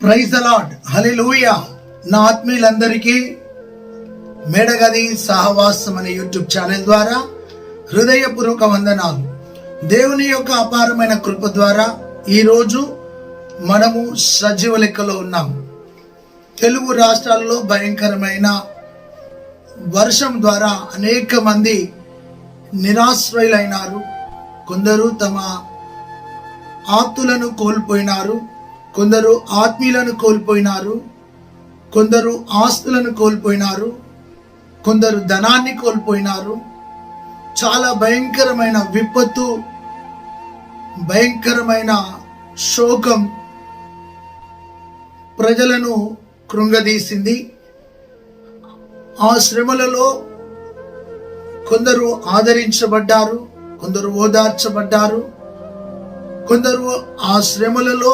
Praise the Lord, hallelujah. నా ఆత్మీయులందరికీ మేడగది సహవాసం అనే యూట్యూబ్ ఛానల్ ద్వారా హృదయపూర్వక వందనాలు. దేవుని యొక్క అపారమైన కృప ద్వారా ఈరోజు మనము సజీవ లెక్కలో ఉన్నాం. తెలుగు రాష్ట్రాల్లో భయంకరమైన వర్షం ద్వారా అనేక మంది నిరాశ్రయులైనారు. కొందరు తమ ఆప్తులను కోల్పోయినారు, కొందరు ఆత్మీయులను కోల్పోయినారు, కొందరు ఆస్తులను కోల్పోయినారు, కొందరు ధనాన్ని కోల్పోయినారు. చాలా భయంకరమైన విపత్తు, భయంకరమైన శోకం ప్రజలను కృంగదీసింది. ఆ శ్రమలలో కొందరు ఆదరించబడ్డారు, కొందరు ఓదార్చబడ్డారు, కొందరు ఆ శ్రమలలో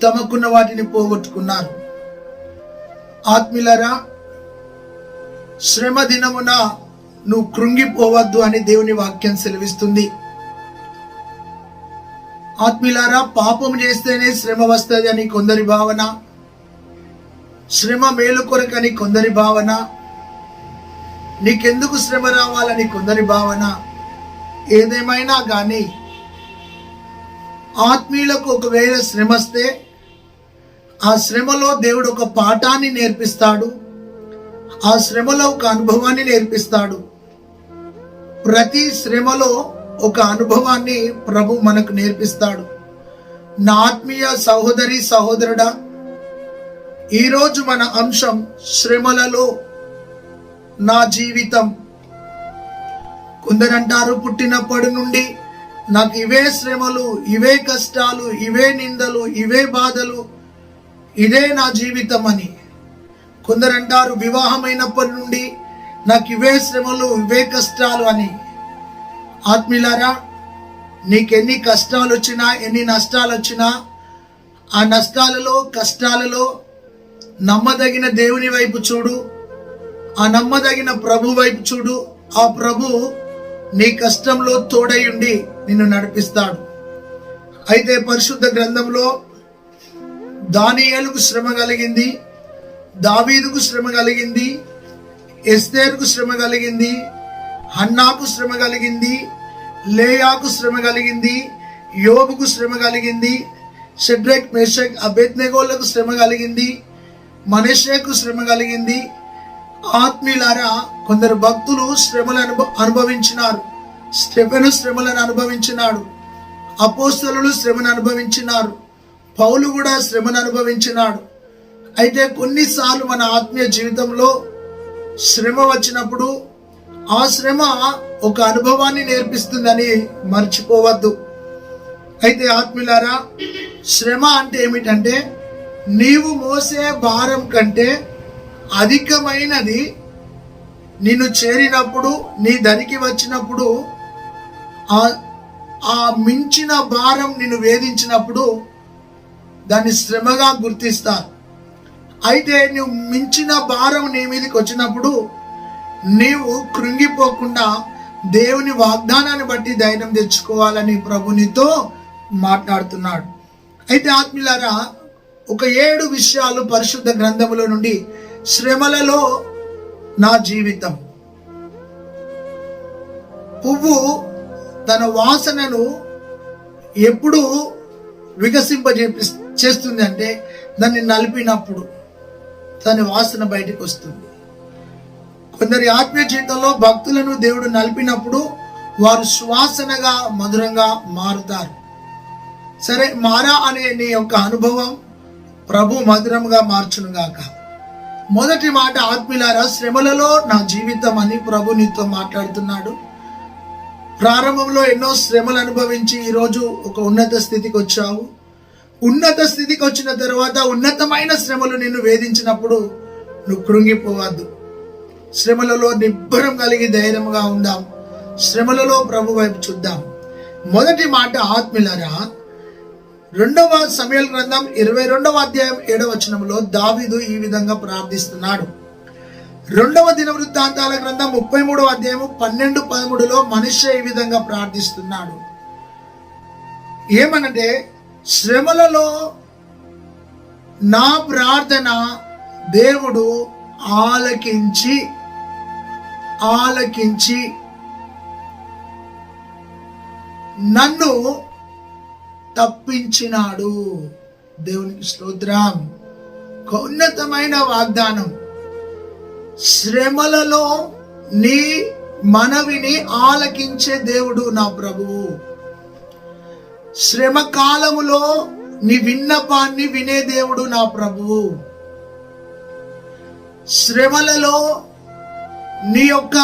తమకున్న వాటిని పోగొట్టుకున్నారు. ఆత్మీయులారా, శ్రమ దినమున నువ్వు కృంగిపోవద్దు అని దేవుని వాక్యం సెలవిస్తుంది. ఆత్మీయులారా, పాపం చేస్తేనే శ్రమ వస్తుంది అని కొందరి భావన, శ్రమ మేలు కొరకని కొందరి భావన, నీకెందుకు శ్రమ రావాలని కొందరి భావన. ఏదేమైనా కానీ ఆత్మీయులకు ఒకవేళ శ్రమ వస్తే ఆ శ్రమలో దేవుడు ఒక పాఠాన్ని నేర్పిస్తాడు, ఆ శ్రమలో ఒక అనుభవాన్ని నేర్పిస్తాడు. ప్రతి శ్రమలో ఒక అనుభవాన్ని ప్రభు మనకు నేర్పిస్తాడు. నా ఆత్మీయ సహోదరి సహోదరుడా, ఈరోజు మన అంశం శ్రమలలో నా జీవితం. కొందరంటారు, పుట్టినప్పటి నుండి నాకు ఇవే శ్రమలు, ఇవే కష్టాలు, ఇవే నిందలు, ఇవే బాధలు, ఇదే నా జీవితం అని. కొందరంటారు, వివాహమైనప్పటి నుండి నాకు ఇవే శ్రమలు, ఇవే కష్టాలు అని. ఆత్మీయులారా, నీకెన్ని కష్టాలు వచ్చినా, ఎన్ని నష్టాలు వచ్చినా, ఆ నష్టాలలో కష్టాలలో నమ్మదగిన దేవుని వైపు చూడు, ఆ నమ్మదగిన ప్రభు వైపు చూడు. ఆ ప్రభు నీ కష్టంలో తోడై ఉండి నిన్ను నడిపిస్తాడు. అయితే పరిశుద్ధ గ్రంథంలో దానియేలుకు శ్రమ కలిగింది, దావీదుకు శ్రమ కలిగింది, ఎస్తేరుకు శ్రమ కలిగింది, హన్నాకు శ్రమ కలిగింది, లేయాకు శ్రమ కలిగింది, యోబుకు శ్రమ కలిగింది, షడ్రక్ మేషక్ అబేద్నెగోలకు శ్రమ కలిగింది, మనష్షేకు శ్రమ కలిగింది. ఆత్మీయులారా, కొందరు భక్తులు శ్రమలను అనుభవించినారు. స్టెఫెను శ్రమలను అనుభవించినాడు, అపోస్తలులు శ్రమను అనుభవించినారు, పౌలు కూడా శ్రమను అనుభవించినాడు. అయితే కొన్నిసార్లు మన ఆత్మీయ జీవితంలో శ్రమ వచ్చినప్పుడు ఆ శ్రమ ఒక అనుభవాన్ని నేర్పిస్తుందని మర్చిపోవద్దు. అయితే ఆత్మీయులారా, శ్రమ అంటే ఏమిటంటే నీవు మోసే భారం కంటే అధికమైనది నిన్ను చేరినప్పుడు, నీ దరికి వచ్చినప్పుడు, ఆ మించిన భారం నిన్ను వేధించినప్పుడు దాన్ని శ్రమగా గుర్తిస్తారు. అయితే నువ్వు మించిన భారం నీ మీదకి వచ్చినప్పుడు నీవు కృంగిపోకుండా దేవుని వాగ్దానాన్ని బట్టి ధైర్యం తెచ్చుకోవాలని ప్రభు నీతో మాట్లాడుతున్నాడు. అయితే ఆత్మీయులారా, ఒక 7 విషయాలు పరిశుద్ధ గ్రంథములో నుండి శ్రమలలో నా జీవితం. పువ్వు తన వాసనను ఎప్పుడు చేస్తుంది అంటే దాన్ని నలిపినప్పుడు దాని వాసన బయటకు వస్తుంది. కొందరి ఆత్మీయ జీవితంలో భక్తులను దేవుడు నలిపినప్పుడు వారు సువాసనగా మధురంగా మారుతారు. సరే, మారా అనే నీ యొక్క అనుభవం ప్రభు మధురంగా మార్చునుగాక. మొదటి మాట, ఆత్మీయులారా, శ్రమలలో నా జీవితం అని ప్రభు నీతో మాట్లాడుతున్నాడు. ప్రారంభంలో ఎన్నో శ్రమలు అనుభవించి ఈరోజు ఒక ఉన్నత స్థితికి వచ్చావు. ఉన్నత స్థితికి వచ్చిన తర్వాత ఉన్నతమైన శ్రమలు నిన్ను వేధించినప్పుడు నువ్వు కృంగిపోవద్దు. శ్రమలలో నిబ్బరం కలిగి ధైర్యంగా ఉందాం. శ్రమలలో ప్రభు వైపు చూద్దాం. మొదటి మాట, ఆత్మీయులారా, 2వ సమూయేలు గ్రంథం 22వ అధ్యాయం 7వ వచనంలో దావీదు ఈ విధంగా ప్రార్థిస్తున్నాడు. 2వ దినవృత్తాంతాల గ్రంథం 33వ అధ్యాయం 12-13లో మనిషి ఈ విధంగా ప్రార్థిస్తున్నాడు. ఏమనంటే, శ్రమలలో నా ప్రార్థన దేవుడు ఆలకించి నన్ను తప్పించినాడు. దేవునికి స్తోత్రం. ఉన్నతమైన వాగ్దానం. శ్రమలలో నీ మనవిని ఆలకించే దేవుడు నా ప్రభువు. శ్రమ కాలములో నీ విన్నపాన్ని వినే దేవుడు నా ప్రభువు. శ్రమలలో నీ యొక్క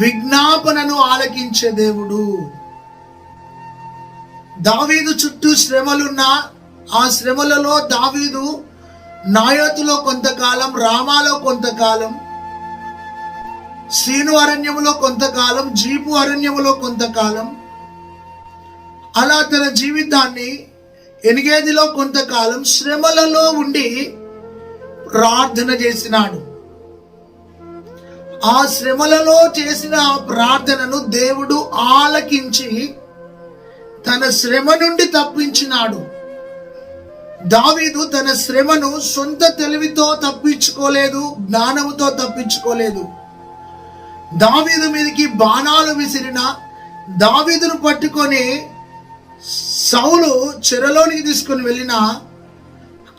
విజ్ఞాపనను ఆలకించే దేవుడు. దావీదు చుట్టూ శ్రమలున్నా ఆ శ్రమలలో దావీదు నాయోతులో కొంతకాలం, రామాలో కొంతకాలం, సీను అరణ్యములో కొంతకాలం, జీపు అరణ్యములో కొంతకాలం, అలా తన జీవితాన్ని ఎనిగేదిలో కొంతకాలం శ్రమలలో ఉండి ప్రార్థన చేసినాడు. ఆ శ్రమలలో చేసిన ఆ ప్రార్థనను దేవుడు ఆలకించి తన శ్రమ నుండి తప్పించినాడు. దావీదు తన శ్రమను సొంత తెలివితో తప్పించుకోలేదు, జ్ఞానముతో తప్పించుకోలేదు. దావీదు మీదకి బాణాలు విసిరిన దావీదును పట్టుకొని సౌలు చెరలోనికి తీసుకొని వెళ్ళిన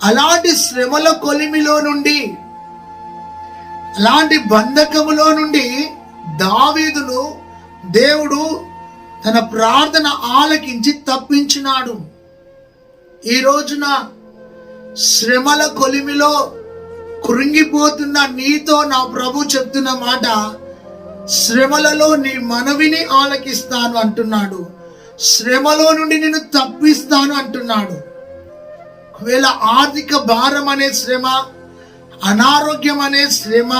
అలాంటి శ్రమల కొలిమిలో నుండి, అలాంటి బంధకములో నుండి దావీదును దేవుడు తన ప్రార్థన ఆలకించి తప్పించినాడు. ఈ రోజున శ్రమల కొలిమిలో కృంగిపోతున్న నీతో నా ప్రభు చెప్తున్న మాట, శ్రమలలో నీ మనవిని ఆలకిస్తాను అంటున్నాడు. శ్రమలో నుండి నేను తప్పిస్తాను అంటున్నాడు. ఒకవేళ ఆర్థిక భారం అనే శ్రమ, అనారోగ్యం అనే శ్రమ,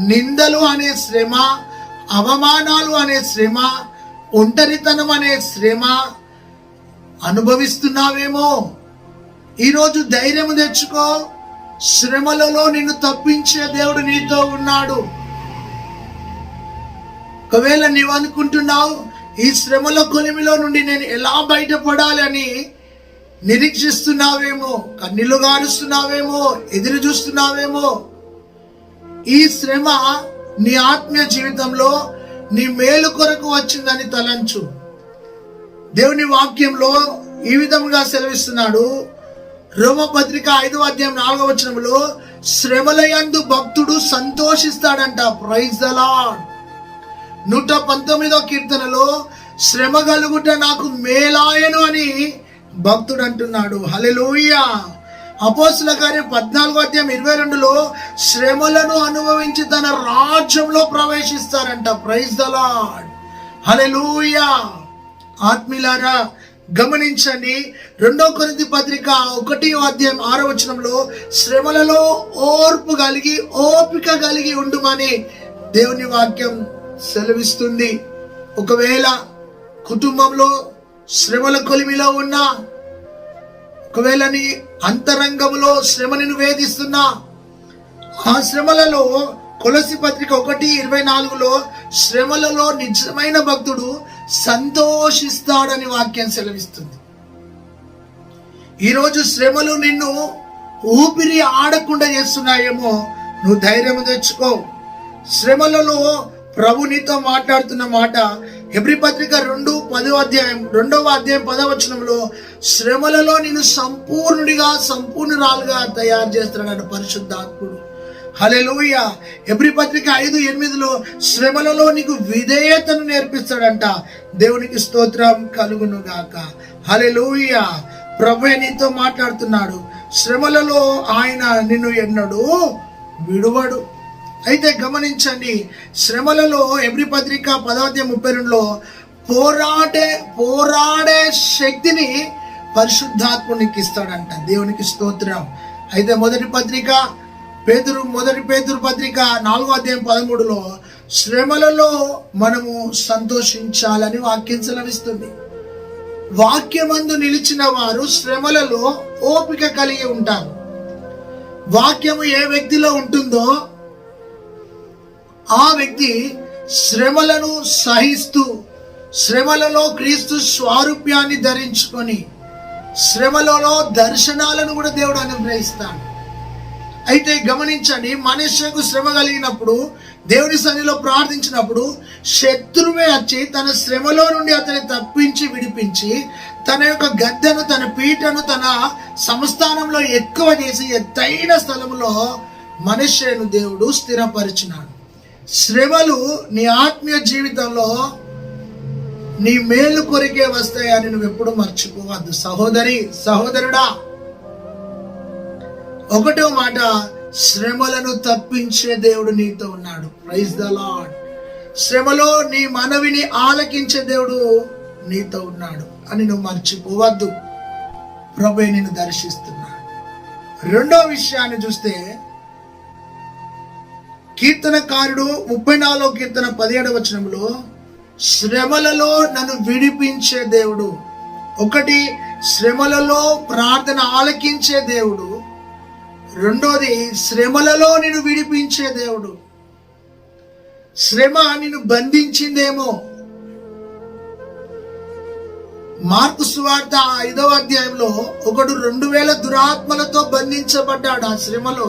నిందలు అనే శ్రమ, అవమానాలు అనే శ్రమ, ఒంటరితనం అనే శ్రమ అనుభవిస్తున్నావేమో, ఈరోజు ధైర్యం తెచ్చుకో. శ్రమలలో నిన్ను తప్పించే దేవుడు నీతో ఉన్నాడు. ఒకవేళ నీవు అనుకుంటున్నావు ఈ శ్రమల కొలిమిలో నుండి నేను ఎలా బయటపడాలి అని నిరీక్షిస్తున్నావేమో, కన్నీళ్లు గారుస్తున్నావేమో, ఎదురు చూస్తున్నావేమో. ఈ శ్రమ నీ ఆత్మీయ జీవితంలో నీ మేలు కొరకు వచ్చిందని తలంచు. దేవుని వాక్యంలో ఈ విధంగా సెలవిస్తున్నాడు. రోమపత్రిక 5వ అధ్యాయం 4వ వచనంలో శ్రమలయందు భక్తుడు సంతోషిస్తాడంట. Praise the Lord. 119వ కీర్తనలో శ్రమ కలుగుట నాకు మేలాయను అని భక్తుడు అంటున్నాడు. హల్లెలూయా. అపోస్తుల కార్యం 14వ అధ్యాయం 22లో శ్రమలను అనుభవించి తన రాజ్యంలో ప్రవేశిస్తారంట. Praise the Lord. హల్లెలూయా. ఆత్మీయులారా గమనించండి. 2 కొరింథీ పత్రిక 1వ అధ్యాయం 6వ వచనంలో శ్రమలలో ఓపిక కలిగి ఉండుమని దేవుని వాక్యం సెలవిస్తుంది. ఒకవేళ కుటుంబంలో శ్రమల కొలిమిలో ఉన్నా, ఒకవేళ నీ అంతరంగంలో శ్రమ నిన్ను వేధిస్తున్నా, ఆ శ్రమలలో కొలసి పత్రిక 1:24లో శ్రమలలో నిజమైన భక్తుడు సంతోషిస్తాడని వాక్యం సెలవిస్తుంది. ఈరోజు శ్రమలు నిన్ను ఊపిరి ఆడకుండా చేస్తున్నాయేమో, నువ్వు ధైర్యం తెచ్చుకో. శ్రమలలో ప్రభు నీతో మాట్లాడుతున్న మాట హెబ్రీ పత్రిక 2వ అధ్యాయం 10వ వచనంలో శ్రమలలో నిన్ను సంపూర్ణురాలుగా తయారు చేస్తున్నాడు పరిశుద్ధాత్ముడు. హల్లెలూయా. హెబ్రీ పత్రిక 5:8లో శ్రమలలో నీకు విధేయతను నేర్పిస్తాడంట. దేవునికి స్తోత్రం కలుగును గాక. హల్లెలూయా. ప్రభువే నీతో మాట్లాడుతున్నాడు. శ్రమలలో ఆయన నిన్ను ఎన్నడూ విడువడు. అయితే గమనించండి, శ్రమలలో హెబ్రీ పత్రిక 10:32లో పోరాడే శక్తిని పరిశుద్ధాత్మునికి ఇస్తాడంట. దేవునికి స్తోత్రం. అయితే మొదటి పేతురు పత్రిక 4వ అధ్యాయం 13లో శ్రమలలో మనము సంతోషించాలని వాక్యం సెలవిస్తుంది. వాక్యమందు నిలిచిన వారు శ్రమలలో ఓపిక కలిగి ఉంటారు. వాక్యము ఏ వ్యక్తిలో ఉంటుందో ఆ వ్యక్తి శ్రమలను సహిస్తూ, శ్రమలలో క్రీస్తు స్వారూప్యాన్ని ధరించుకొని శ్రమలలో దర్శనాలను కూడా దేవుడు అనుగ్రహిస్తాడు. అయితే గమనించండి, మనుష్యకు శ్రమ కలిగినప్పుడు దేవుని సన్నిధిలో ప్రార్థించినప్పుడు శత్రువే వచ్చి తన శ్రమలో నుండి అతన్ని తప్పించి విడిపించి తన యొక్క గద్దెను, తన పీటను తన సంస్థానంలో ఎక్కువ చేసి ఎత్తైన స్థలంలో మనుష్యను దేవుడు స్థిరపరిచినాడు. శ్రమలు నీ ఆత్మీయ జీవితంలో నీ మేలు కొరికే వస్తాయని నువ్వు ఎప్పుడు మర్చిపోవద్దు. సహోదరి, సహోదరుడా, ఒకటో మాట, శ్రమలను తప్పించే దేవుడు నీతో ఉన్నాడు. Praise the lord. శ్రమలో నీ మనవిని ఆలకించే దేవుడు నీతో ఉన్నాడు అని నువ్వు మర్చిపోవద్దు. ప్రభువే నిన్ను దర్శిస్తున్నాడు. రెండో విషయాన్ని చూస్తే కీర్తనకారుడు 34వ కీర్తన 17వ వచనంలో శ్రమలలో నన్ను విడిపించే దేవుడు. ఒకటి, శ్రమలలో ప్రార్థన ఆలకించే దేవుడు. రెండోది, శ్రమలలో నిన్ను విడిపించే దేవుడు. శ్రమ నిన్ను బంధించిందేమో. మార్కు సువార్త 5వ అధ్యాయంలో ఒకడు 2000 దురాత్మలతో బంధించబడ్డాడు. ఆ శ్రమలో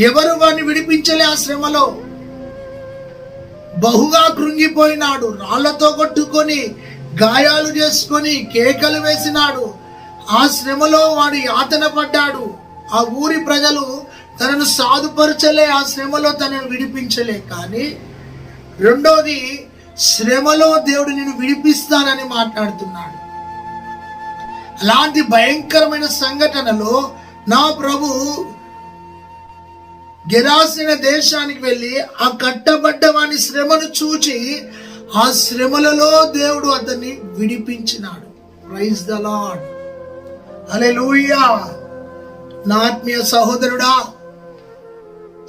ఎవరు వాడిని విడిపించలే. ఆ శ్రమలో బహుగా కృంగిపోయినాడు. రాళ్లతో కొట్టుకొని గాయాలు చేసుకొని కేకలు వేసినాడు. ఆ శ్రమలో వాడు యాతన పడ్డాడు. ఆ ఊరి ప్రజలు తనను సాధుపరచలే, ఆ శ్రమలో తనను విడిపించలే. కానీ రెండోది, శ్రమలో దేవుడు నిన్ను విడిపిస్తానని మాట్లాడుతున్నాడు. అలాంటి భయంకరమైన సంఘటనలో నా ప్రభు గెరాసిన దేశానికి వెళ్ళి ఆ కట్టబడ్డ వాని శ్రమను చూచి ఆ శ్రమలలో దేవుడు అతన్ని విడిపించినాడు. Praise the Lord. హల్లెలూయా. నా ఆత్మీయ సహోదరుడా,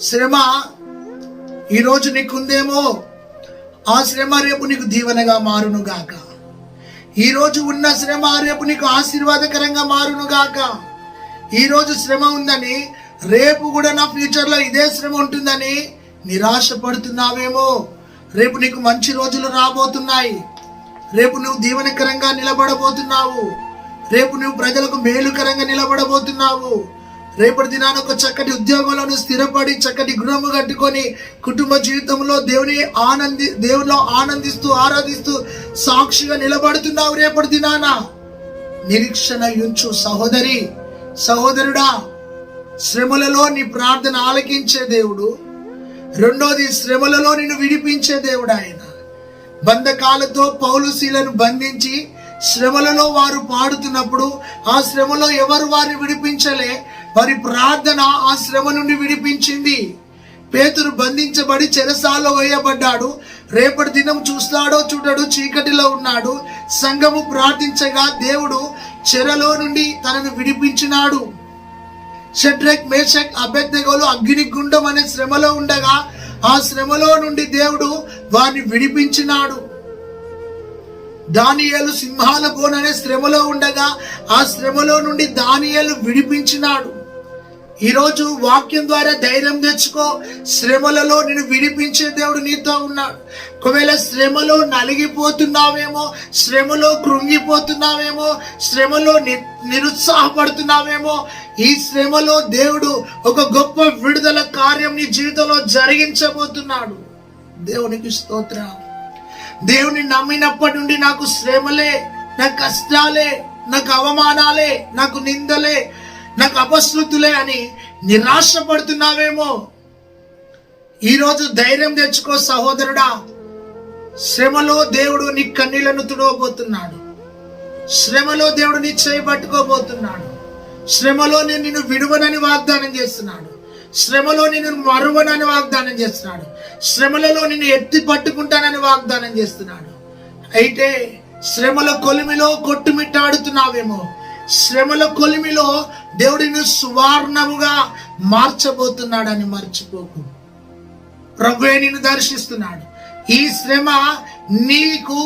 శ్రమ ఈరోజు నీకుందేమో, ఆ శ్రమ రేపు నీకు దీవెనగా మారును గాక. ఈరోజు ఉన్న శ్రమ రేపు నీకు ఆశీర్వాదకరంగా మారును గాక. ఈరోజు శ్రమ ఉందని రేపు కూడా నా ఫ్యూచర్లో ఇదే శ్రమ ఉంటుందని నిరాశ పడుతున్నావేమో. రేపు నీకు మంచి రోజులు రాబోతున్నాయి. రేపు నువ్వు దీవెనకరంగా నిలబడబోతున్నావు. రేపు నువ్వు ప్రజలకు మేలుకరంగా నిలబడబోతున్నావు. రేపటి దినాన ఒక చక్కటి ఉద్యోగంలో స్థిరపడి చక్కటి గృహము కట్టుకొని కుటుంబ జీవితంలో దేవునిలో ఆనందిస్తూ ఆరాధిస్తూ సాక్షిగా నిలబడుతున్నావు. రేపటి దినాన నిరీక్షణ ఉంచు. సహోదరి, సహోదరుడా, శ్రమలలో నీ ప్రార్థన ఆలకించే దేవుడు. రెండోది, శ్రమలలో నిన్ను విడిపించే దేవుడు ఆయన. బంధకాలతో పౌలు శీలను బంధించి శ్రమలలో వారు పాడుతున్నప్పుడు ఆ శ్రమలో ఎవరు వారిని విడిపించలే, వారి ప్రార్థన ఆ శ్రమ నుండి విడిపించింది. పేతురు బంధించబడి చెరసాలలో వేయబడ్డాడు. రేపటి దినం చూస్తాడో చూడడు, చీకటిలో ఉన్నాడు. సంఘము ప్రార్థించగా దేవుడు చెరలో నుండి తనను విడిపించినాడు. షడ్రక్, మేషక్, అబేద్నెగోలు అగ్నిగుండం అనే శ్రమలో ఉండగా ఆ శ్రమలో నుండి దేవుడు వారిని విడిపించినాడు. దానియేలు సింహాల బోన్ అనే శ్రమలో ఉండగా ఆ శ్రమలో నుండి దానియేలు విడిపించినాడు. ఈరోజు వాక్యం ద్వారా ధైర్యం తెచ్చుకో. శ్రమలలో నిన్ను విడిపించే దేవుడు నీతో ఉన్నాడు. ఒకవేళ శ్రమలో నలిగిపోతున్నావేమో, శ్రమలో కృంగిపోతున్నావేమో, శ్రమలో నిరుత్సాహపడుతున్నావేమో, ఈ శ్రమలో దేవుడు ఒక గొప్ప విడుదల కార్యం నీ జీవితంలో జరిగించబోతున్నాడు. దేవునికి స్తోత్రం. దేవుని నమ్మినప్పటి నుండి నాకు శ్రమలే, నాకు కష్టాలే, నాకు అవమానాలే, నాకు నిందలే, నాకు అపశృతులే అని నిరాశపడుతున్నావేమో. ఈరోజు ధైర్యం తెచ్చుకో సహోదరుడా. శ్రమలో దేవుడు నీ కన్నీళ్లను తుడవబోతున్నాడు. శ్రమలో దేవుడు నీ చేయి పట్టుకోబోతున్నాడు. శ్రమలో నేను నిన్ను విడువనని వాగ్దానం చేస్తున్నాడు. శ్రమలో నిన్ను మరువనని వాగ్దానం చేస్తున్నాడు. శ్రమలలో నిన్ను ఎత్తి పట్టుకుంటానని వాగ్దానం చేస్తున్నాడు. అయితే శ్రమల కొలిమిలో కొట్టుమిట్టాడుతున్నావేమో. శ్రమల కొలిమిలో దేవుడిని సువర్ణముగా మార్చబోతున్నాడని మర్చిపోకు. ప్రభువే నిన్ను దర్శిస్తున్నాడు. ఈ శ్రమ నీకు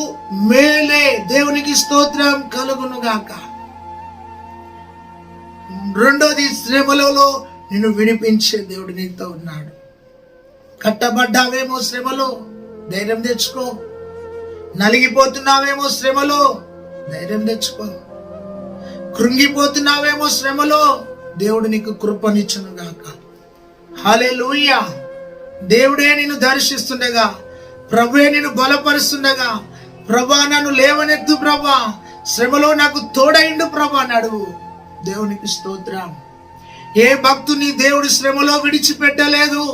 మేలే. దేవునికి స్తోత్రం కలుగును గాక. రెండోది, శ్రమలలో నిన్ను విడిపించే దేవుడు నీతో ఉన్నాడు. కట్టబడ్డావేమో శ్రమలో, ధైర్యం తెచ్చుకో. నలిగిపోతున్నావేమో శ్రమలో, ధైర్యం తెచ్చుకో. కృంగిపోతున్నావేమో శ్రమలో, దేవుడు నీకు కృపనిచ్చును గాక. హల్లెలూయా. దేవుడే నిన్ను దర్శిస్తుండగా, ప్రభువే నిన్ను బలపరుస్తుండగా, ప్రభా నన్ను లేవనెత్తు ప్రభా, శ్రమలో నాకు తోడైండు ప్రభా అని అడుగు. దేవునికి స్తోత్రం. ఏ భక్తుని దేవుడు శ్రమలో విడిచిపెట్టలేదు,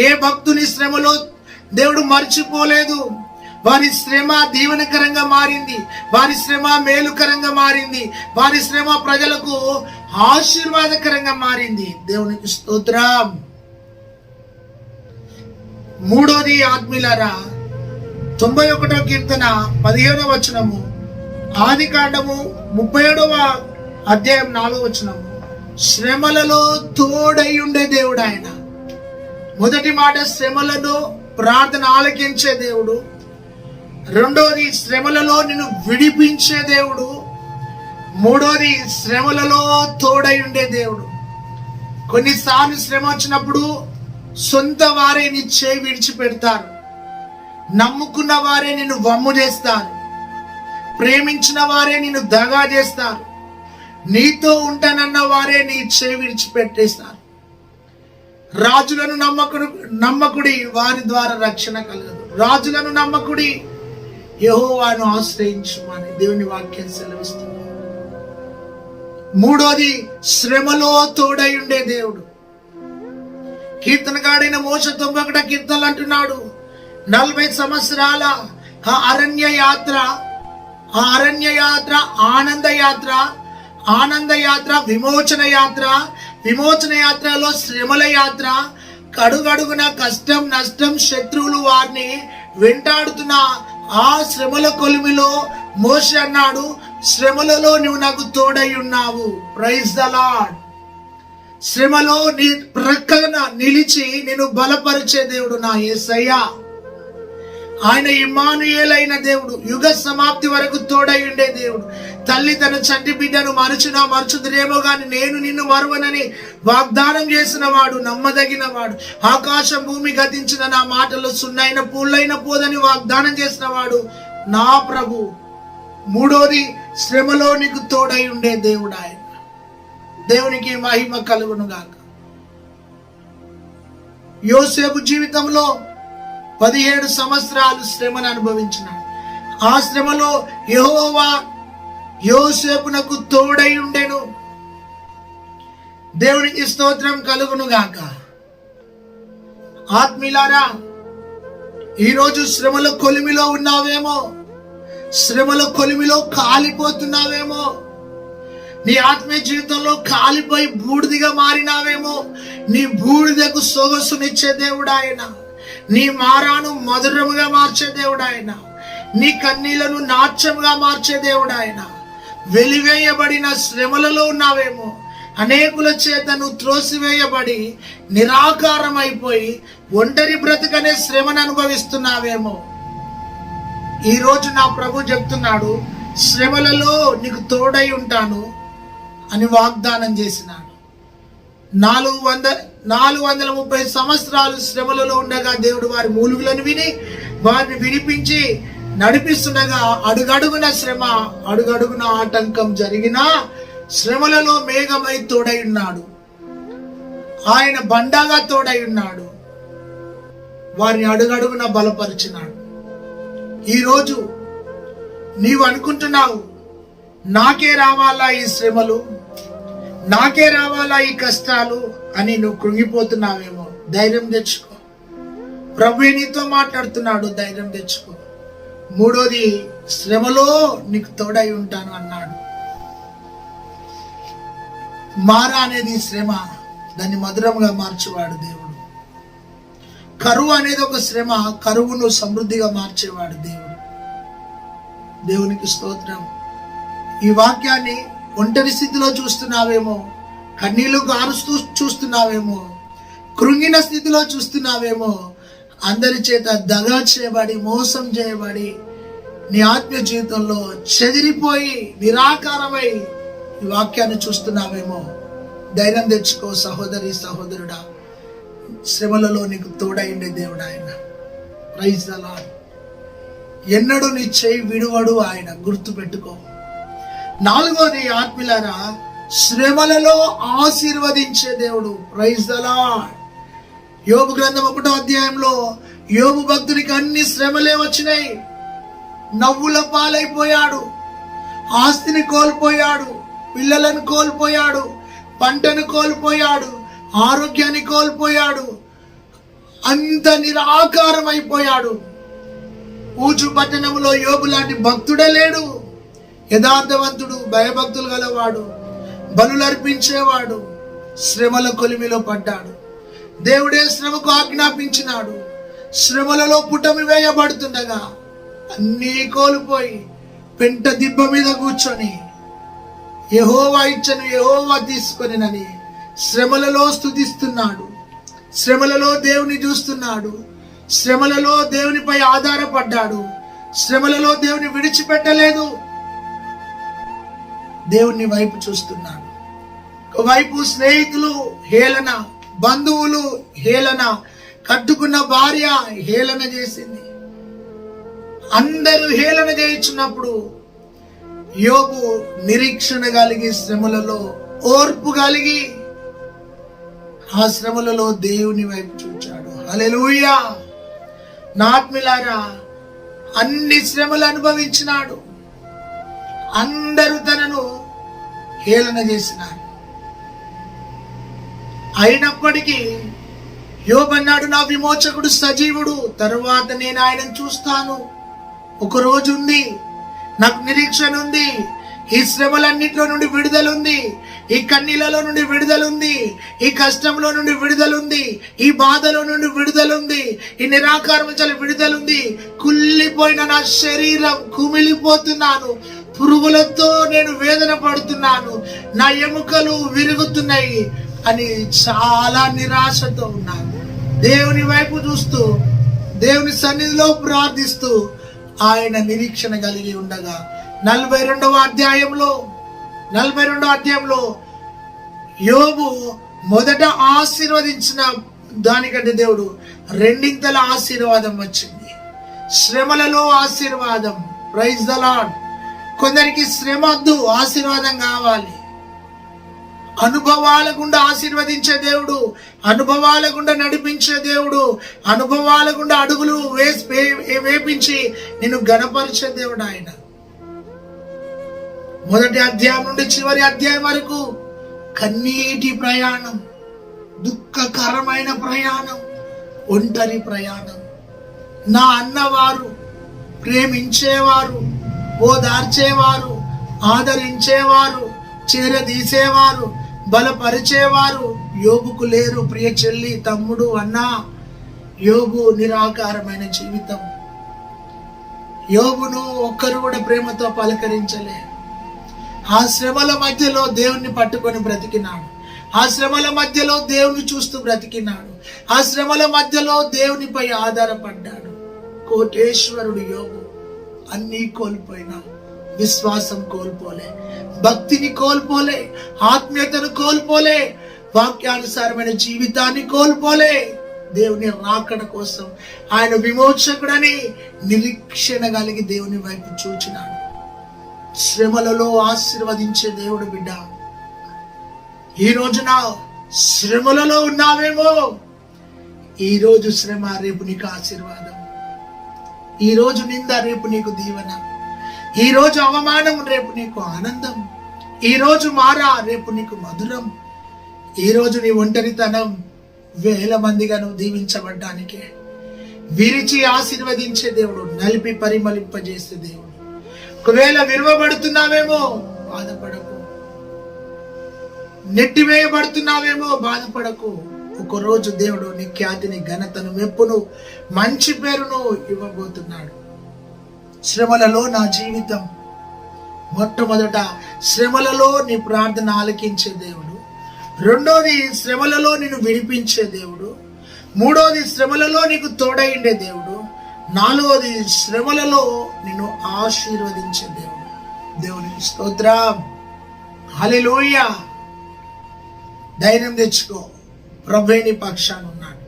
ఏ భక్తుని శ్రమలో దేవుడు మర్చిపోలేదు. వారి శ్రమ దీవెనకరంగా మారింది, వారి శ్రమ మేలుకరంగా మారింది, వారి శ్రమ ప్రజలకు ఆశీర్వాదకరంగా మారింది. దేవునికి స్తోత్రం. మూడోది ఆత్మీయులారా, 91వ కీర్తన 15వ వచనము, ఆది కాండము 37వ అధ్యాయం 4వ వచనము, శ్రమలలో తోడై ఉండే దేవుడు ఆయన. మొదటి మాట శ్రమలను ప్రార్థన ఆలకించే దేవుడు, రెండోది శ్రమలలో నిన్ను విడిపించే దేవుడు, మూడోది శ్రమలలో తోడై ఉండే దేవుడు. కొన్నిసార్లు శ్రమ వచ్చినప్పుడు సొంత వారే నీ చేయి విడిచిపెడతారు, నమ్ముకున్న వారే నిన్ను వమ్ము చేస్తారు, ప్రేమించిన వారే నిన్ను దగా చేస్తారు, నీతో ఉంటానన్న వారే నీ చేయి విడిచిపెట్టేస్తారు. రాజులను నమ్మకుడి, వారి ద్వారా రక్షణ కలగదు. రాజులను నమ్మకుడి, యెహోవాను ఆశ్రయించుమని దేవుని వాక్యం సెలవిస్తుంది. మూడోది శ్రమలో తోడై ఉండే దేవుడు. కీర్తనగాడైన మోషే 91 కీర్తనలు అంటున్నాడు, 40 సంవత్సరాల అరణ్య యాత్ర, ఆనంద యాత్ర, ఆనంద యాత్ర, విమోచన యాత్ర, విమోచన యాత్రలో శ్రమల యాత్ర, కడుగడుగున కష్టం నష్టం శత్రువులు వారిని వెంటాడుతున్న ఆ శ్రమల కొలిమిలో మోషే అన్నాడు, శ్రమలలో నువ్వు నాకు తోడై ఉన్నావు. Praise the lord. శ్రమలో నీ ప్రక్కన నిలిచి నేను బలపరిచే దేవుడు నా యేసయ్య. ఆయన ఇమ్మానుయేలైన దేవుడు, యుగ సమాప్తి వరకు తోడై ఉండే దేవుడు. తల్లి తన చంటి బిడ్డను మరుచుదురేమో గాని నేను నిన్ను మరువనని వాగ్దానం చేసిన వాడు, నమ్మదగిన వాడు. ఆకాశం భూమి గతించిన నా మాటలు సున్నైన పూలైన పోదని వాగ్దానం చేసిన వాడు నా ప్రభు. మూడోది శ్రమలో నీకు తోడై ఉండే దేవుడు ఆయన. దేవునికి మహిమ కలుగును గాక. యోసేపు జీవితంలో 17 సంవత్సరాలు శ్రమను అనుభవించినాడు. ఆ శ్రమలో యెహోవా యోసేపునకు తోడై ఉండెను. దేవునికి స్తోత్రం కలుగును గాక. ఆత్మీయులారా, ఈరోజు శ్రమల కొలిమిలో ఉన్నావేమో, శ్రమల కొలిమిలో కాలిపోతున్నావేమో, నీ ఆత్మీయ జీవితంలో కాలిపోయి బూడిదిగా మారినావేమో. నీ బూడిదకు సొగసునిచ్చే దేవుడు ఆయన, నీ మారాను మధురముగా మార్చే దేవుడు ఆయన, నీ కన్నీళ్లను నాట్యముగా మార్చే దేవుడు ఆయన. వెలివేయబడిన శ్రమలలో ఉన్నావేమో, అనేకుల చేత నువ్వు త్రోసివేయబడి నిరాకారం అయిపోయి ఒంటరి బ్రతుకనే శ్రమను అనుభవిస్తున్నావేమో. ఈ రోజు నా ప్రభు చెప్తున్నాడు, శ్రమలలో నీకు తోడై ఉంటాను అని వాగ్దానం చేసినాడు. 430 సంవత్సరాలు శ్రమలలో ఉండగా దేవుడు వారి మూలుగులను విని వారిని విడిపించి నడిపిస్తుండగా అడుగడుగున శ్రమ, అడుగడుగున ఆటంకం జరిగినా శ్రమలలో మేఘమై తోడై ఉన్నాడు. ఆయన బండగా తోడై ఉన్నాడు, వారిని అడుగడుగున బలపరిచినాడు. ఈరోజు నీవు అనుకుంటున్నావు, నాకే రావాలా ఈ శ్రమలు, నాకే రావాలా ఈ కష్టాలు అని నువ్వు కృంగిపోతున్నావేమో. ధైర్యం తెచ్చుకో, ప్రభువే నీతో మాట్లాడుతున్నాడు, ధైర్యం తెచ్చుకో. మూడోది శ్రమలో నీకు తోడై ఉంటాను అన్నాడు. మారా అనేది శ్రమ, దాన్ని మధురంగా మార్చేవాడు దేవుడు. కరువు అనేది ఒక శ్రమ, కరువును సమృద్ధిగా మార్చేవాడు దేవుడు. దేవునికి స్తోత్రం. ఈ వాక్యాన్ని ఒంటరి స్థితిలో చూస్తున్నావేమో, కన్నీళ్లు గారుస్తూ చూస్తున్నావేమో, కృంగిన స్థితిలో చూస్తున్నావేమో, అందరి చేత దగా చేయబడి మోసం చేయబడి నీ ఆత్మీయ జీవితంలో చెదిరిపోయి నిరాకారమై ఈ వాక్యాన్ని చూస్తున్నావేమో. ధైర్యం తెచ్చుకో సహోదరి సహోదరుడా, శ్రమలలో నీకు తోడైండే దేవుడు ఆయన. Praise the lord. ఎన్నడూ నీ చేయి విడువడు ఆయన, గుర్తు పెట్టుకో. నాలుగోది ఆత్మీయులారా, శ్రమలలో ఆశీర్వదించే దేవుడు. Praise the lord. యోబు గ్రంథం 1వ అధ్యాయంలో యోబు భక్తుడికి అన్ని శ్రమలే వచ్చినాయి. నవ్వుల పాలైపోయాడు, ఆస్తిని కోల్పోయాడు, పిల్లలను కోల్పోయాడు, పంటను కోల్పోయాడు, ఆరోగ్యాన్ని కోల్పోయాడు, అంత నిరాకారం అయిపోయాడు. ఊచు పట్టణంలో యోబు లాంటి భక్తుడే లేడు. యథార్థవంతుడు, భయభక్తులు గలవాడు, బలులర్పించేవాడు, శ్రమల కొలిమిలో పడ్డాడు. దేవుడే శ్రమకు ఆజ్ఞాపించినాడు. శ్రమలలో పుటమి వేయబడుతుండగా అన్నీ కోల్పోయి పెంట దిబ్బ మీద కూర్చొని యెహోవా ఇచ్చను యెహోవా తీసుకొనినని శ్రమలలో స్తుతిస్తున్నాడు. శ్రమలలో దేవుని చూస్తున్నాడు. శ్రమలలో దేవునిపై ఆధారపడ్డాడు. శ్రమలలో దేవుని విడిచిపెట్టలేదు. దేవుని వైపు చూస్తున్నాడు. ఒకవైపు స్నేహితులు హేళన, బంధువులు హేళన, కట్టుకున్న భార్య హేళన చేసింది. అందరూ హేళన చేయించున్నప్పుడు యోబు నిరీక్షణ కలిగి, శ్రమలలో ఓర్పు కలిగి, ఆ శ్రమలలో దేవుని వైపు చూచాడు. హల్లెలూయా. నా ఆత్మీయులారా, అన్ని శ్రమలు అనుభవించినాడు. అందరూ తనను హేళన చేసినారు. అయినప్పటికీ యోబు అన్నాడు, నా విమోచకుడు సజీవుడు, తరువాత నేను ఆయనను చూస్తాను. ఒక రోజు ఉంది, నాకు నిరీక్షణ ఉంది. ఈ శ్రమలన్నింటిలో నుండి విడుదల ఉంది. ఈ కన్నీళ్ళలో నుండి విడుదల ఉంది. ఈ కష్టంలో నుండి విడుదల ఉంది. ఈ బాధలో నుండి విడుదల ఉంది. ఈ నిరాకారం చాలా విడుదల ఉంది. కుళ్ళిపోయిన నా శరీరం, కుమిలిపోతున్నాను, పురుగులతో నేను వేదన పడుతున్నాను, నా ఎముకలు విరుగుతున్నాయి అని చాలా నిరాశతో ఉన్నాను. దేవుని వైపు చూస్తూ, దేవుని సన్నిధిలో ప్రార్థిస్తూ ఆయన నిరీక్షణ కలిగి ఉండగా 42వ అధ్యాయంలో యోబు మొదట ఆశీర్వదించిన దానికంటే దేవుడు రెండింతల ఆశీర్వాదం వచ్చింది. శ్రమలలో ఆశీర్వాదం. Praise the lord. కొందరికి శ్రమ వద్దు, ఆశీర్వాదం కావాలి. అనుభవాల గుండా ఆశీర్వదించే దేవుడు, అనుభవాల గుండా నడిపించే దేవుడు, అనుభవాల గుండా అడుగులు వేపించి నిన్ను గణపరిచే దేవుడు ఆయన. మొదటి అధ్యాయం నుండి చివరి అధ్యాయం వరకు కన్నీటి ప్రయాణం, దుఃఖకరమైన ప్రయాణం, ఒంటరి ప్రయాణం. నా అన్నవారు, ప్రేమించేవారు, ఓదార్చేవారు, ఆదరించేవారు, చేరదీసేవారు, బలపరిచేవారు యోబుకు లేరు. ప్రియ చెల్లి, తమ్ముడు, అన్న, యోబు నిరాకారమైన జీవితం. యోబును ఒక్కరు కూడా ప్రేమతో పలకరించలే. ఆ శ్రమల మధ్యలో దేవుణ్ణి పట్టుకొని బ్రతికినాడు. ఆ శ్రమల మధ్యలో దేవుని చూస్తూ బ్రతికినాడు. ఆ శ్రమల మధ్యలో దేవునిపై ఆధారపడ్డాడు. కోటేశ్వరుడు యోబు. అన్నీ కోల్పోయినా విశ్వాసం కోల్పోలే, భక్తిని కోల్పోలే, ఆత్మీయతను కోల్పోలే, వాక్యానుసారమైన జీవితాన్ని కోల్పోలే. దేవుని రాకడ కోసం ఆయన విమోచకుడని నిరీక్షణ కలిగి దేవుని వైపు చూచినాడు. శ్రమలలో ఆశీర్వదించే దేవుడు బిడ్డ. ఈ రోజున శ్రమలలో ఉన్నావేమో. ఈ రోజు శ్రమ, రేపు నీకు ఆశీర్వాదం. ఈ రోజు నింద, రేపు నీకు దీవెన. ఈ రోజు అవమానం, రేపు నీకు ఆనందం. ఈ రోజు మారా, రేపు నీకు మధురం. ఈ రోజు నీ ఒంటరితనం వేల మందిగా నువ్వు దీవించబడ్డానికే. విరిచి ఆశీర్వదించే దేవుడు, నలిపి పరిమళింపజేసే దేవుడు. ఒకవేళ విరువబడుతున్నావేమో, బాధపడకు. నెట్టివేయబడుతున్నావేమో, బాధపడకు. ఒకరోజు దేవుడు నీ ఖ్యాతిని, ఘనతను, మెప్పును, మంచి పేరును ఇవ్వబోతున్నాడు. శ్రమలలో నా జీవితం. మొట్టమొదట శ్రమలలో నీ ప్రార్థన ఆలకించే దేవుడు. రెండోది శ్రమలలో నిన్ను విడిపించే దేవుడు. మూడోది శ్రమలలో నీకు తోడైండే దేవుడు. నాలుగోది శ్రమలలో నిన్ను ఆశీర్వదించే దేవుడు. దేవునికి స్తోత్రం. హల్లెలూయా. ధైర్యం తెచ్చుకో, ప్రభువే నీ పక్షాన ఉన్నాడు.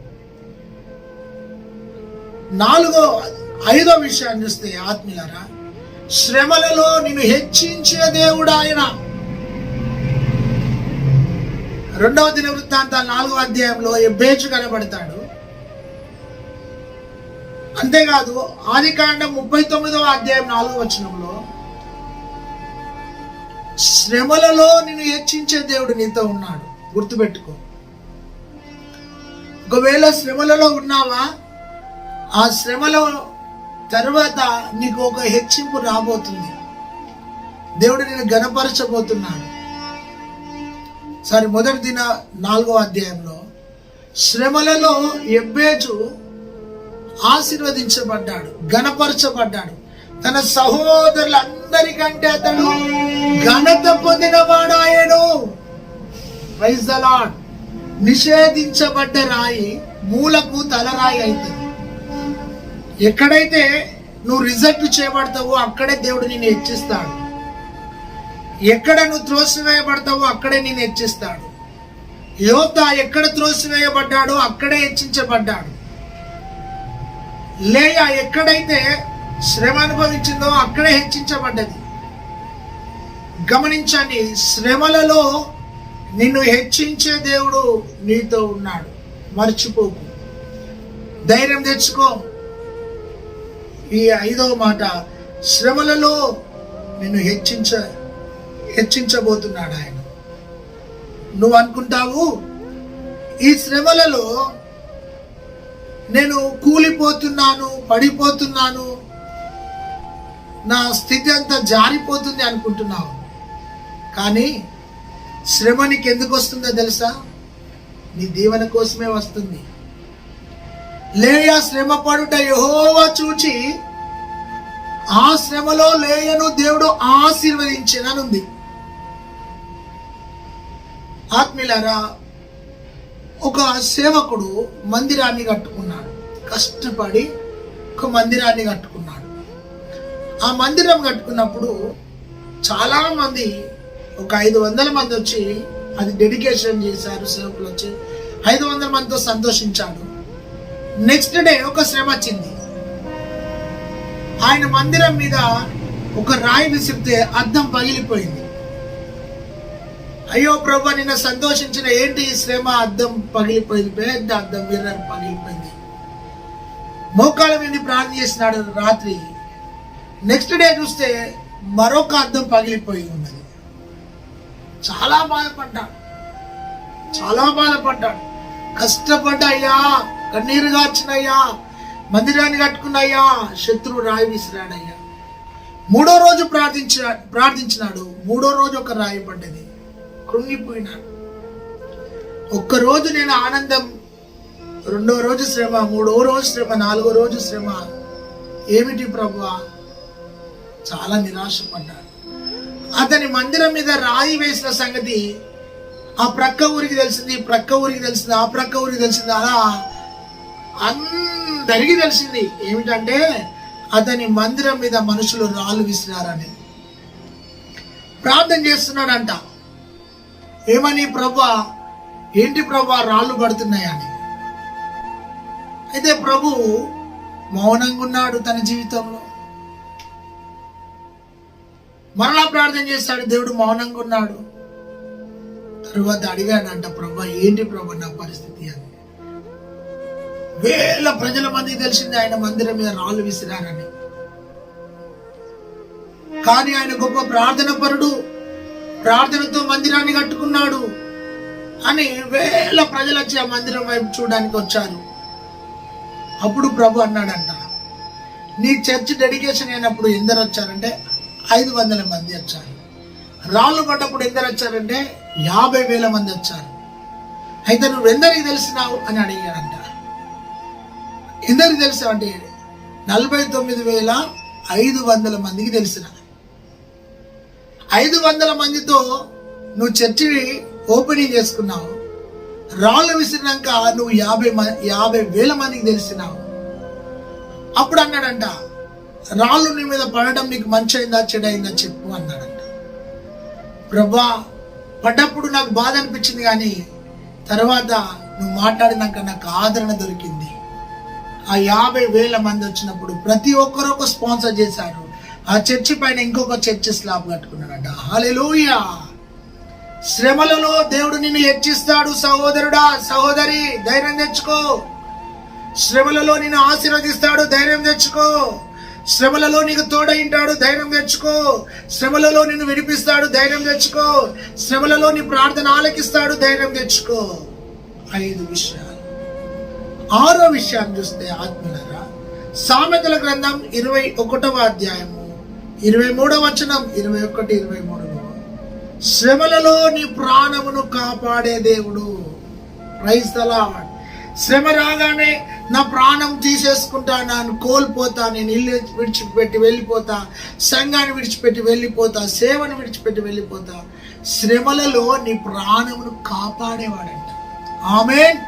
ఐదో విషయాన్ని చూస్తే ఆత్మీయులారా, శ్రమలలో నిన్ను హెచ్చించే దేవుడు ఆయన. 2వ దినవృత్తాంతాలు 4వ అధ్యాయంలో ఎబ్బేజు కనబడతాడు. అంతేకాదు ఆదికాండం 39వ అధ్యాయం 4వ వచనంలో శ్రమలలో నిన్ను హెచ్చించే దేవుడు నీతో ఉన్నాడు. గుర్తుపెట్టుకో. ఒకవేళ శ్రమలలో ఉన్నావా, ఆ శ్రమలో తర్వాత నీకు ఒక హెచ్చింపు రాబోతుంది. దేవుడు నిన్ను ఘనపరచబోతున్నాడు. సరే, మొదటి దిన 4వ అధ్యాయంలో శ్రమలలో ఎబ్బేజు ఆశీర్వదించబడ్డాడు, ఘనపరచబడ్డాడు. తన సహోదరులందరికంటే అతడు ఘనత పొందినవాడాయను. Praise the Lord. నిషేధించబడ్డ రాయి మూలకు తలరాయి అవుతుంది. ఎక్కడైతే నువ్వు రిజెక్ట్ చేయబడతావో అక్కడే దేవుడు నిన్ను హెచ్చిస్తాడు. ఎక్కడ నువ్వు త్రోసివేయబడతావో అక్కడే నిన్ను హెచ్చిస్తాడు. యోధ ఎక్కడ త్రోసివేయబడ్డాడో అక్కడే హెచ్చించబడ్డాడు. లేయా ఎక్కడైతే శ్రమ అనుభవించిందో అక్కడే హెచ్చించబడ్డది. గమనించండి, శ్రమలలో నిన్ను హెచ్చించే దేవుడు నీతో ఉన్నాడు. మర్చిపోకు, ధైర్యం తెచ్చుకో. ఈ 5వ మాట, శ్రమలలో నిన్ను హెచ్చించబోతున్నాడు ఆయన. నువ్వు అనుకుంటావు ఈ శ్రమలలో నేను కూలిపోతున్నాను, పడిపోతున్నాను, నా స్థితి అంతా జారిపోతుంది అనుకుంటున్నావు. కానీ శ్రమ నీకు ఎందుకు వస్తుందో తెలుసా? నీ దీవెన కోసమే వస్తుంది. లేయా శ్రమ పడుట యెహోవా చూచి ఆ శ్రమలో లేయను దేవుడు ఆశీర్వదించిననుంది. ఆత్మీయులారా, ఒక సేవకుడు మందిరాన్ని కట్టుకున్నాడు. కష్టపడి ఒక మందిరాన్ని కట్టుకున్నాడు. ఆ మందిరం కట్టుకున్నప్పుడు చాలా మంది, ఒక 500 మంది వచ్చి అది డెడికేషన్ చేశారు. సేవకులు వచ్చి 500 మందితో సంతోషించాడు. నెక్స్ట్ డే ఒక శ్రమ వచ్చింది. ఆయన మందిరం మీద ఒక రాయి విసిరితే అద్దం పగిలిపోయింది. అయ్యో ప్రభు, నిన్న సంతోషించిన ఏంటి ఈ శ్రమ? అద్దం పగిలిపోయింది, పెద్ద అద్దం మిర్రర్ పగిలిపోయింది. మోకాళ్ళ మీద ప్రార్థన చేసినాడు రాత్రి. నెక్స్ట్ డే చూస్తే మరొక అద్దం పగిలిపోయి ఉన్నది. చాలా బాధపడ్డాడు. కష్టపడ్డాయ్యా, కన్నీరు గార్చినయ్యా, మందిరాన్ని కట్టుకున్నాయ్యా, శత్రువు రాయి విసిరాడయ్యా. 3వ రోజు ప్రార్థించినాడు. 3వ రోజు ఒక రాయి పడ్డది. కృంగిపోయినాడు. ఒక్కరోజు నేను ఆనందం, 2వ రోజు శ్రమ, 3వ రోజు శ్రమ, 4వ రోజు శ్రమ. ఏమిటి ప్రభువా? చాలా నిరాశపడ్డాడు. అతని మందిరం మీద రాయి వేసిన సంగతి ఆ ప్రక్క ఊరికి తెలిసింది, ప్రక్క ఊరికి తెలిసింది, ఆ ప్రక్క ఊరికి తెలిసింది, అలా అందరికీ తెలిసింది. ఏమిటంటే అతని మందిరం మీద మనుషులు రాళ్ళు విసిరారని. ప్రార్థన చేస్తున్నాడంట. ఏమని? ప్రభువా, ఏంటి ప్రభువా రాళ్ళు పడుతున్నాయని. అయితే ప్రభు మౌనంగా ఉన్నాడు తన జీవితంలో. మరలా ప్రార్థన చేశాడు. దేవుడు మౌనంగా ఉన్నాడు. తరువాత అడిగాడంట, ప్రభువా ఏంటి ప్రభు నా పరిస్థితి అని. వేల ప్రజల మందికి తెలిసింది ఆయన మందిరం మీద రాళ్ళు విసిరారని. కానీ ఆయన గొప్ప ప్రార్థన పరుడు, ప్రార్థనతో మందిరాన్ని కట్టుకున్నాడు అని వేల ప్రజలు వచ్చి ఆ మందిరం వైపు చూడడానికి వచ్చారు. అప్పుడు ప్రభు అన్నాడంట, నీ చర్చ్ డెడికేషన్ అయినప్పుడు ఎందరు వచ్చారంటే 500 మంది వచ్చారు. రాళ్ళు పడ్డప్పుడు ఎందరు వచ్చారంటే 50,000 మంది వచ్చారు. అయితే నువ్వు ఎందరికి తెలిసినావు అని అడిగాడంట. ఎందరికి తెలిసావు అంటే 49,500 మందికి తెలిసిన. 500 మందితో నువ్వు చర్చి ఓపెనింగ్ చేసుకున్నావు. రాళ్ళు విసిరినాక నువ్వు 50,000 మందికి తెలిసినావు. అప్పుడు అన్నాడంట, రాళ్ళు నీ మీద పడడం నీకు మంచి అయిందా చెడైందా చెప్పు అన్నాడంట. ప్రభా, పడ్డప్పుడు నాకు బాధ అనిపించింది, కానీ తర్వాత నువ్వు మాట్లాడినాక నాకు ఆదరణ దొరికింది. ఆ 50,000 మంది వచ్చినప్పుడు ప్రతి ఒక్కరు ఒక స్పాన్సర్ చేశారు. ఆ చర్చి పైన ఇంకొక చర్చి స్లాబ్ కట్టుకున్నాడంట. హల్లెలూయా. శ్రమలలో దేవుడు నిన్ను హెచ్చిస్తాడు. సహోదరుడా, సహోదరి, ధైర్యం తెచ్చుకో. శ్రమలలో నిన్ను ఆశీర్వదిస్తాడు, ధైర్యం తెచ్చుకో. శ్రమలలో నీకు తోడైంటాడు, ధైర్యం తెచ్చుకో. శ్రమలలో నిన్ను విడిపిస్తాడు, ధైర్యం తెచ్చుకో. శ్రమలలో నీ ప్రార్థన ఆలకిస్తాడు, ధైర్యం తెచ్చుకో. 5 విషయాలు. 6వ విషయాన్ని చూస్తే ఆత్మీయులారా, సామెతల గ్రంథం 21వ అధ్యాయము 23వ వచనం, 21, 23లో శ్రమలలో నీ ప్రాణమును కాపాడే దేవుడు. Praise the lord. శ్రమ రాగానే నా ప్రాణం తీసేసుకుంటా, నేను కోల్పోతా, నేను ఇల్లు విడిచిపెట్టి వెళ్ళిపోతా, సంఘాన్ని విడిచిపెట్టి వెళ్ళిపోతా, సేవను విడిచిపెట్టి వెళ్ళిపోతా. శ్రమలలో నీ ప్రాణమును కాపాడేవాడంట. ఆమేన్.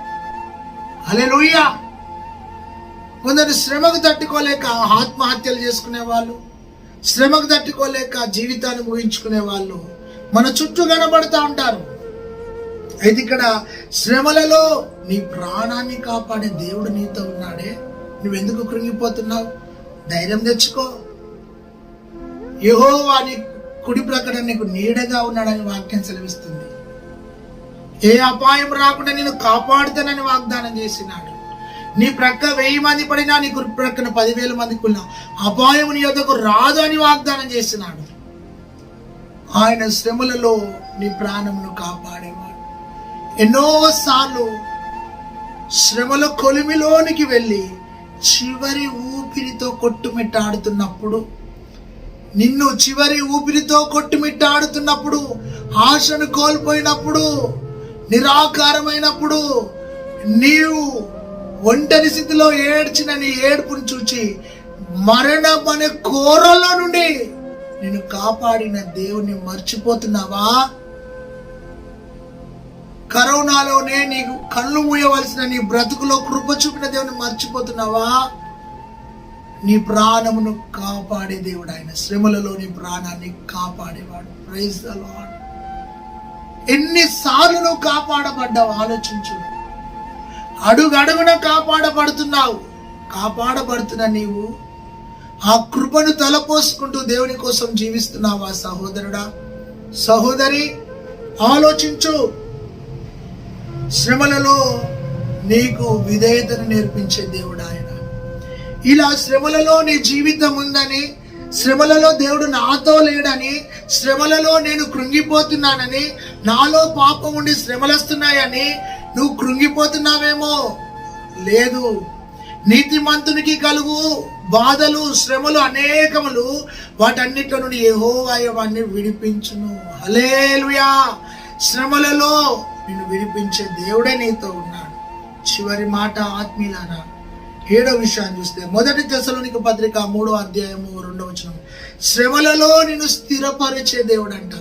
హల్లెలూయా. కొందరు శ్రమకు తట్టుకోలేక ఆత్మహత్యలు చేసుకునే వాళ్ళు, శ్రమకు తట్టుకోలేక జీవితాన్ని ముగించుకునే వాళ్ళు మన చుట్టూ కనబడతా ఉంటారు. అయితే ఇక్కడ శ్రమలలో నీ ప్రాణాన్ని కాపాడే దేవుడు నీతో ఉన్నాడే. నువ్వెందుకు కృంగిపోతున్నావు? ధైర్యం తెచ్చుకో. యెహోవా నీ కుడి ప్రక్కన నీకు నీడగా ఉన్నాడని వాక్యం సెలవిస్తుంది. ఏ అపాయం రాకుండా నేను కాపాడుతానని వాగ్దానం చేసినాడు. నీ ప్రక్క 1000 మంది పడినా, నీ కుడి ప్రక్కన 10,000 మంది కున్నా అపాయం నీ యొద్దకు రాదు అని వాగ్దానం చేసినాడు. ఆయన శ్రమలలో నీ ప్రాణమును కాపాడేవాడు. ఎన్నోసార్లు శ్రమల కొలిమిలోనికి వెళ్ళి చివరి ఊపిరితో కొట్టుమిట్టాడుతున్నప్పుడు, నిన్ను చివరి ఊపిరితో కొట్టుమిట్టాడుతున్నప్పుడు, ఆశను కోల్పోయినప్పుడు, నిరాకారమైనప్పుడు, నీవు ఒంటరి స్థితిలో ఏడ్చిన నీ ఏడుపును చూచి మరణం అనే కోరలో నుండి నిన్ను కాపాడిన దేవుని మర్చిపోతున్నావా? కరోనాలోనే నీకు కళ్ళు మూయవలసిన నీ బ్రతుకులో కృప చూపిన దేవుని మర్చిపోతున్నావా? నీ ప్రాణమును కాపాడే దేవుడు ఆయన. శ్రమలలో నీ ప్రాణాన్ని కాపాడేవాడు. Praise the lord. ఎన్నిసార్లు నువ్వు కాపాడబడ్డావు ఆలోచించు. అడుగడుగున కాపాడబడుతున్నావు. కాపాడబడుతున్న నీవు ఆ కృపను తలపోసుకుంటూ దేవుని కోసం జీవిస్తున్నావా? సహోదరుడా, సహోదరి, ఆలోచించు. శ్రమలలో నీకు విధేయతను నేర్పించే దేవుడు ఆయన. ఇలా శ్రమలలో నీ జీవితం ఉందని, శ్రమలలో దేవుడు నాతో లేడని, శ్రమలలో నేను కృంగిపోతున్నానని, నాలో పాపం ఉండి శ్రమలు వస్తున్నాయని నువ్వు కృంగిపోతున్నావేమో. లేదు. నీతిమంతునికి కలుగు బాధలు, శ్రమలు అనేకములు, వాటన్నిటిలో నుండి యెహోవా వారిని విడిపించును. హల్లెలూయా. శ్రమలలో నిన్ను విడిపించే దేవుడే నీతో ఉన్నాడు. చివరి మాట ఆత్మీయులారా, 7వ విషయాన్ని చూస్తే 1 తెస్సలోనిక పత్రిక 3వ అధ్యాయము 2వ వచనం, శ్రమలలో నిన్ను స్థిరపరిచే దేవుడు అంట.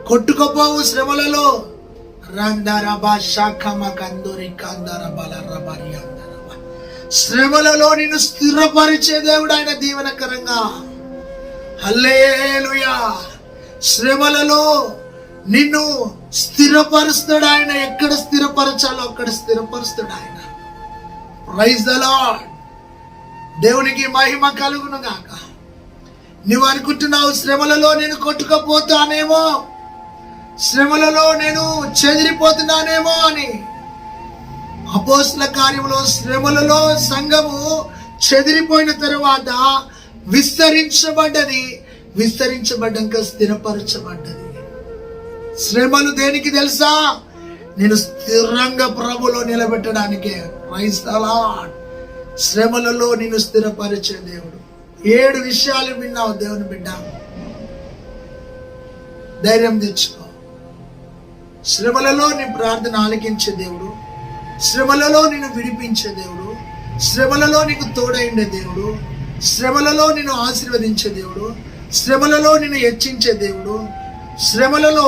కొట్టుకోపోవు శ్రమలలో. శ్రమలలో నిన్ను స్థిరపరిచే దేవుడు ఆయన దీవెనకరంగా. హల్లెలూయా. శ్రమలలో నిన్ను స్థిరపరుస్తాడు ఆయన. ఎక్కడ స్థిరపరచాలో అక్కడ స్థిరపరుస్తాడు ఆయన. Praise the lord. దేవునికి మహిమ కలుగును గాక. నువ్వు అనుకుంటున్నావు శ్రమలలో నేను కొట్టుకపోతానేమో, శ్రమలలో నేను చెదిరిపోతున్నానేమో అని. అపోస్తల కార్యములో శ్రమలలో సంఘము చెదిరిపోయిన తర్వాత విస్తరించబడ్డది. విస్తరించబడ్డాక స్థిరపరచబడ్డది. శ్రమలు దేనికి తెలుసా? నేను స్థిరంగా ప్రభులో నిలబెట్టడానికే. Praise the lord. శ్రమలలో నిన్ను స్థిరపరిచే దేవుడు. 7 విషయాలు విన్నావు దేవుని బిడ్డ. ధైర్యం తెచ్చుకో. శ్రమలలో నీ ప్రార్థన ఆలకించే దేవుడు, శ్రమలలో నిన్ను విడిపించే దేవుడు, శ్రమలలో నీకు తోడైండే దేవుడు, శ్రమలలో నిన్ను ఆశీర్వదించే దేవుడు, శ్రమలలో నిన్ను హెచ్చించే దేవుడు, శ్రమలలో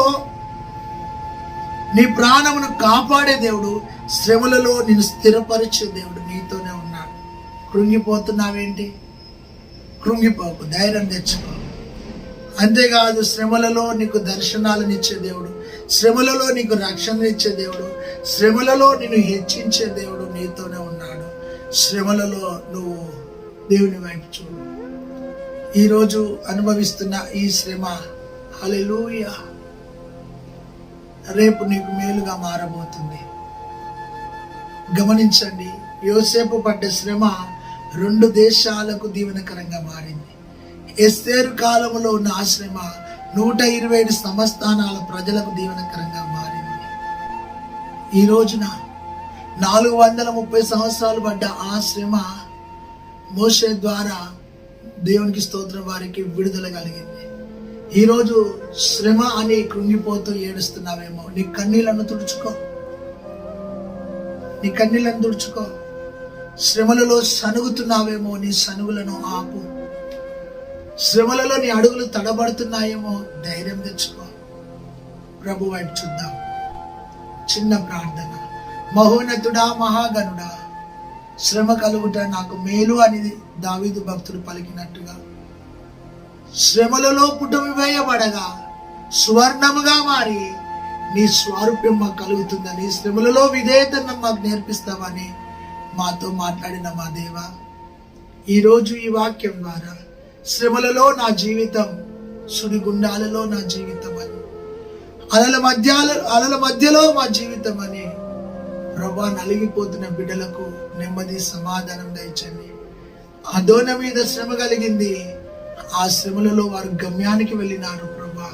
నీ ప్రాణమును కాపాడే దేవుడు, శ్రమలలో నిన్ను స్థిరపరిచే దేవుడు నీతోనే ఉన్నాడు. కృంగిపోతున్నావేంటి? కృంగిపోకు. ధైర్యం తెచ్చుకో. అంతేకాదు, శ్రమలలో నీకు దర్శనాలను ఇచ్చే దేవుడు, శ్రమలలో నీకు రక్షణ ఇచ్చే దేవుడు, శ్రమలలో నిన్ను హెచ్చించే దేవుడు నీతోనే ఉన్నాడు. శ్రమలలో నువ్వు దేవుని వైపు చూడు. ఈరోజు అనుభవిస్తున్న ఈ శ్రమ హల్లెలూయా రేపు నీకు మేలుగా మారబోతుంది. గమనించండి, యోసేపు పడ్డ శ్రమ 2 దేశాలకు దీవెనకరంగా మారింది. ఎస్తేరు కాలంలో ఉన్న ఆ శ్రమ 127 సంస్థానాల ప్రజలకు దీవెనకరంగా మారింది. ఈ రోజున 430 సంవత్సరాలు పడ్డ ఆ శ్రమ మోషే ద్వారా దేవునికి స్తోత్రం వారికి విడుదల కలిగింది. ఈరోజు శ్రమ అని కృంగిపోతూ ఏడుస్తున్నావేమో, నీ కన్నీళ్లను తుడుచుకో, నీ కన్నీళ్లను తుడుచుకో. శ్రమలలో సనుగుతున్నావేమో, నీ సనుగులను ఆపు. శ్రమలలో నీ అడుగులు తడబడుతున్నాయేమో, ధైర్యం తెచ్చుకో. ప్రభు వైపు చూద్దాం. చిన్న ప్రార్థన. మహోన్నతుడా, మహాగణుడా, శ్రమ కలుగుట నాకు మేలు అని దావీదు భక్తుడు పలికినట్టుగా శ్రమలలో పుటమి వేయబడగా సువర్ణముగా మారి నీ స్వారూప్యం మాకు కలుగుతుందని, శ్రమలలో విధేయతను మాకు నేర్పిస్తావని మాతో మాట్లాడిన మా దేవా, ఈరోజు ఈ వాక్యం ద్వారా శ్రమలలో నా జీవితం, సుడిగుండాలలో నా జీవితం అని, అలల మధ్యలో మా జీవితం అని ప్రభా నలిగిపోతున్న బిడ్డలకు నెమ్మది సమాధానం దయచండి. అదోన మీద శ్రమ కలిగింది, ఆ శ్రమలలో వారు గమ్యానికి వెళ్ళినారు. ప్రభా,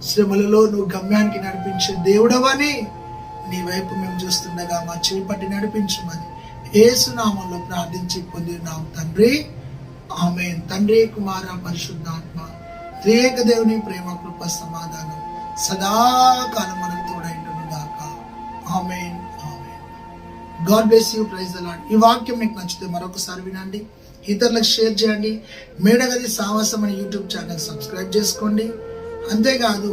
శ్రమలలో నువ్వు గమ్యానికి నడిపించే దేవుడవని నీ వైపు మేము చూస్తుండగా మా చేపట్టి నడిపించమని యేసు నామములో ప్రార్థించి పొందినాం తండ్రి, ఆమేన్. తండ్రి, కుమార, పరిశుద్ధాత్మ త్రియేక దేవుని ప్రేమ, కృప, సమాధానం సదాకాలం మనకు తోడైండును గాక. Amen, amen. God bless you. Praise the Lord. ఈ వాక్యం మీకు నచ్చితే మరొకసారి వినండి, ఇతరులకు షేర్ చేయండి. మేడగది సావాసం అనే యూట్యూబ్ ఛానల్ సబ్స్క్రైబ్ చేసుకోండి. అంతేకాదు,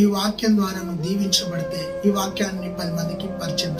ఈ వాక్యం ద్వారా నువ్వు దీవించబడితే ఈ వాక్యాన్ని 10 మందికి పరిచయం